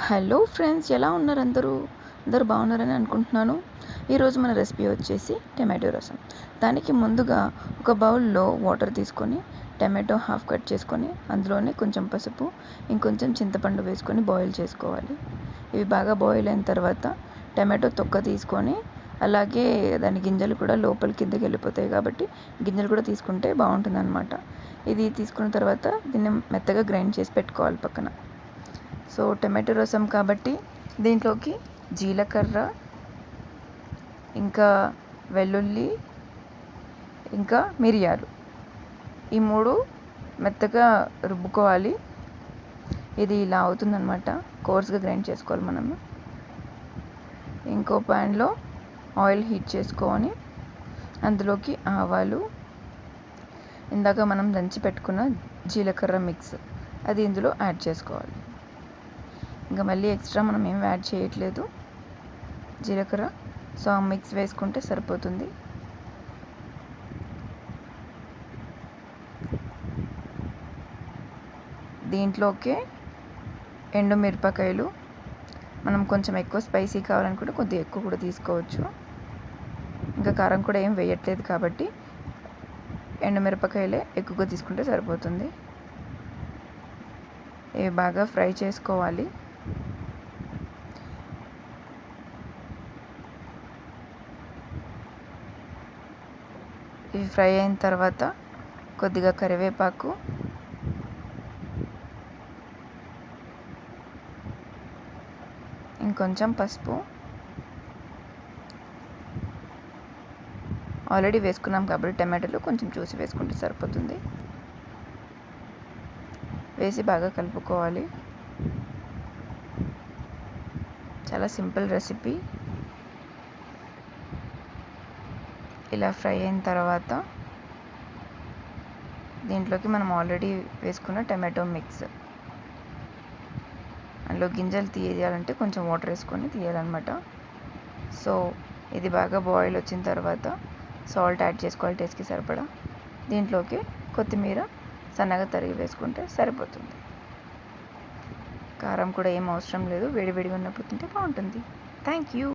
Hello friends, ఎలా ఉన్నారు అందరూ? అందరూ బాగున్నారని అనుకుంటున్నాను. ఈరోజు మన రెసిపీ వచ్చేసి టమాటో రసం. దానికి ముందుగా ఒక బౌల్లో వాటర్ తీసుకొని టమాటో హాఫ్ కట్ చేసుకొని అందులోనే కొంచెం పసుపు, ఇంకొంచెం చింతపండు వేసుకొని బాయిల్ చేసుకోవాలి. ఇవి బాగా బాయిల్ అయిన తర్వాత టమాటో తొక్క తీసుకొని, అలాగే దాని గింజలు కూడా లోపల కిందకి వెళ్ళిపోతాయి కాబట్టి గింజలు కూడా తీసుకుంటే బాగుంటుంది అన్నమాట. ఇది తీసుకున్న తర్వాత దీన్ని మెత్తగా గ్రైండ్ చేసి పెట్టుకోవాలి పక్కన. సో టమాటో రసం కాబట్టి దీంట్లోకి జీలకర్ర, ఇంకా వెల్లుల్లి, ఇంకా మిరియాలు, ఈ మూడు మెత్తగా రుబ్బుకోవాలి. ఇది ఇలా అవుతుందన్నమాట. కోర్స్గా గ్రైండ్ చేసుకోవాలి మనము. ఇంకో ప్యాన్లో ఆయిల్ హీట్ చేసుకొని అందులోకి ఆవాలు, ఇందాక మనం దంచి పెట్టుకున్న జీలకర్ర మిక్స్ అది ఇందులో యాడ్ చేసుకోవాలి. ఇంకా మళ్ళీ ఎక్స్ట్రా మనం ఏం యాడ్ చేయట్లేదు జీలకర్ర. సో ఆ మిక్స్ వేసుకుంటే సరిపోతుంది. దీంట్లోకే ఎండుమిరపకాయలు, మనం కొంచెం ఎక్కువ స్పైసీ కావాలనుకుంటే కొద్దిగా ఎక్కువ కూడా తీసుకోవచ్చు. ఇంకా కారం కూడా ఏం వేయట్లేదు కాబట్టి ఎండుమిరపకాయలే ఎక్కువగా తీసుకుంటే సరిపోతుంది. ఇవి బాగా ఫ్రై చేసుకోవాలి. ఇవి ఫ్రై అయిన తర్వాత కొద్దిగా కరివేపాకు, ఇంకొంచెం పసుపు, ఆల్రెడీ వేసుకున్నాం కాబట్టి టమాటాలు కొంచెం చూసి వేసుకుంటే సరిపోతుంది. వేసి బాగా కలుపుకోవాలి. చాలా సింపుల్ రెసిపీ. ఇలా ఫ్రై అయిన తర్వాత దీంట్లోకి మనం ఆల్రెడీ వేసుకున్న టమాటో మిక్స్, అందులో గింజలు తీయాలంటే కొంచెం వాటర్ వేసుకొని తీయాలన్నమాట. సో ఇది బాగా బాయిల్ వచ్చిన తర్వాత సాల్ట్ యాడ్ చేసుకోవాలి టేస్ట్కి సరిపడా. దీంట్లోకి కొత్తిమీర సన్నగా తరిగి వేసుకుంటే సరిపోతుంది. కారం కూడా ఏం అవసరం లేదు, వేడివేడిగా ఉన్నప్పుడు తింటే బాగుంటుంది. Thank you.